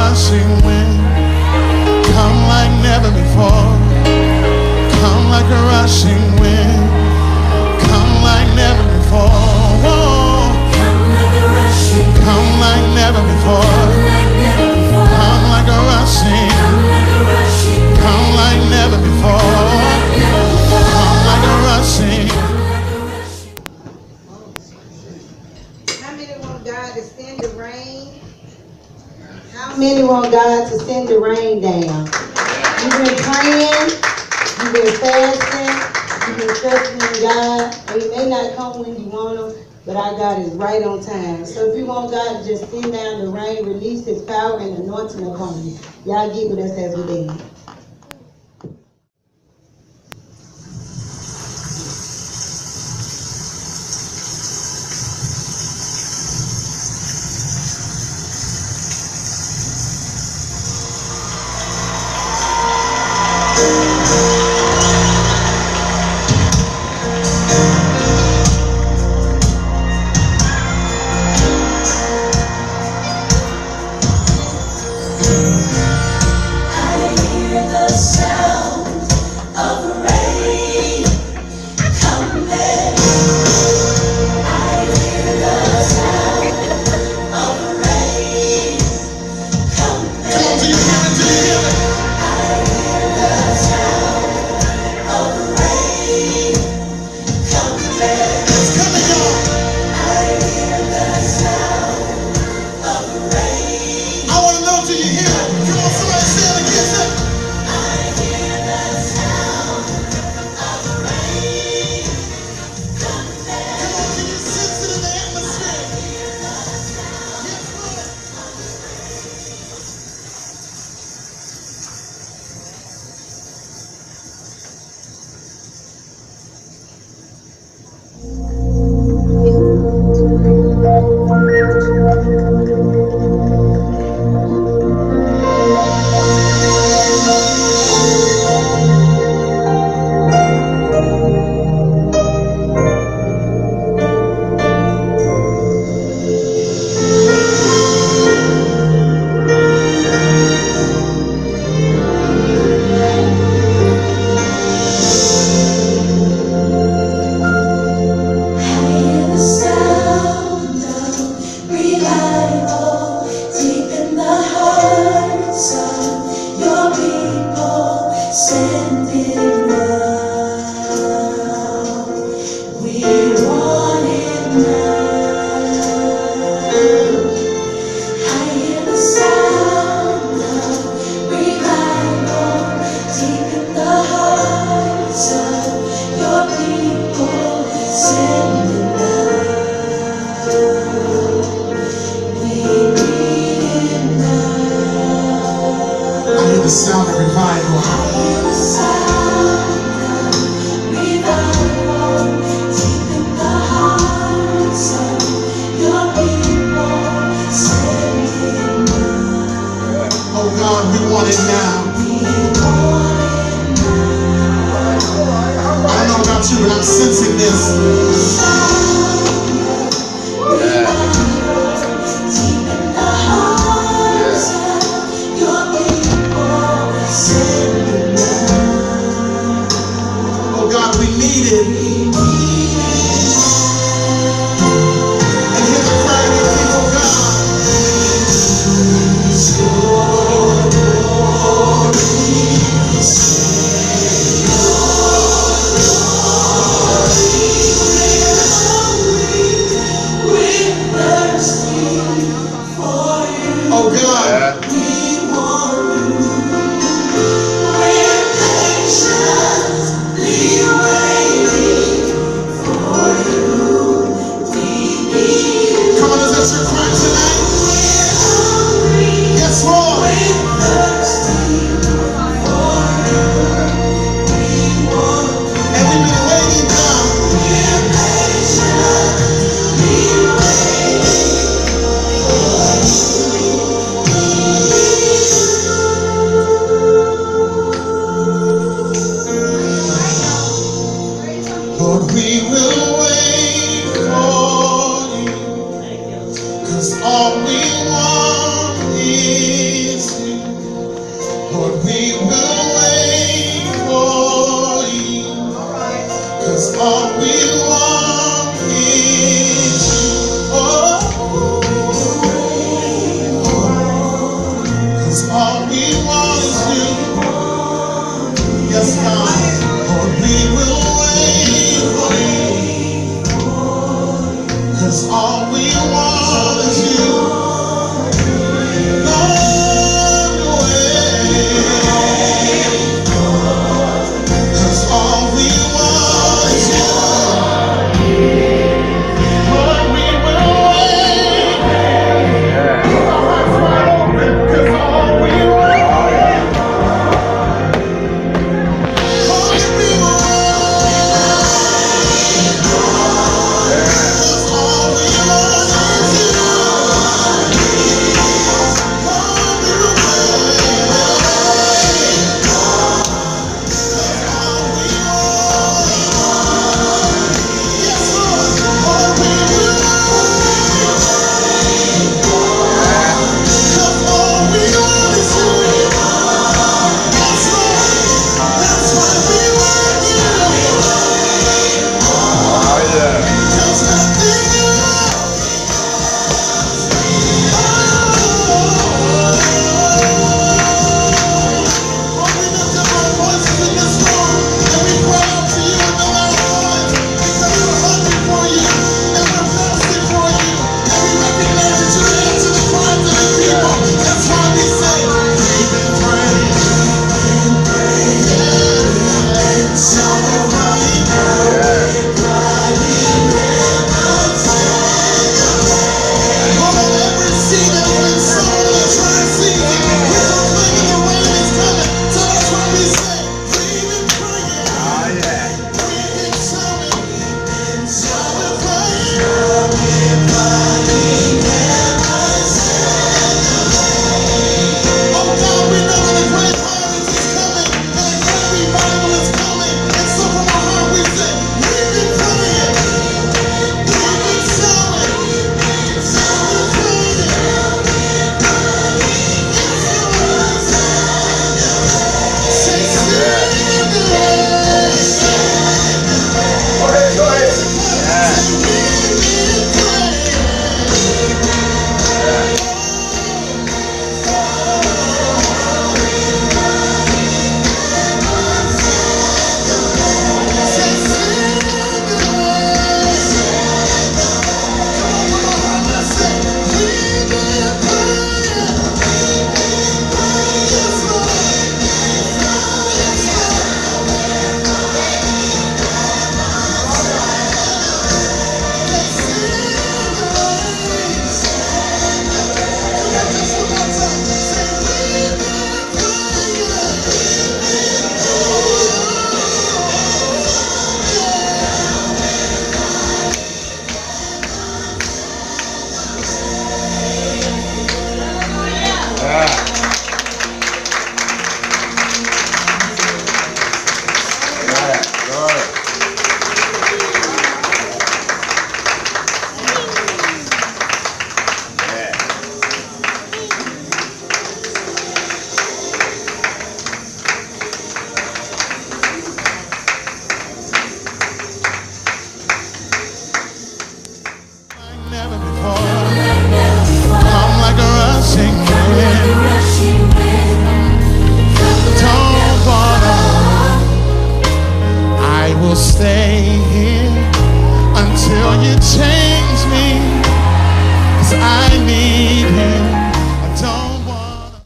rushing wind. Come like never before. Come like a rushing wind. Come like never before. Whoa. Come like never before. Come like a rushing. Come like never before. Come like a rushing. How many want God to send the rain? How many want God to send the rain down? You've been praying, you've been fasting, you've been trusting in God, and He may not come when you want Him, but our God is right on time. So if you want God to just send down the rain, release His power and anointing upon you. Y'all get with us as we dance. The sound of revival. Deep in the hearts of your people, sending love. Oh God, we want it now. I don't know about you, but I'm sensing this. All we want is we will wait for you. 'Cause all we want is you. Oh, 'cause all we want is you. Yes, God. Lord, we will wait for you. 'Cause all we want is you. Lord, wait. 'Cause all we want is you. Lord, we will wait. Our hearts wide open. 'Cause all we want. Lord, we will wait. 'Cause all we want is you. Never before. Come like a rushing wind. Don't bother. I will stay here until you change.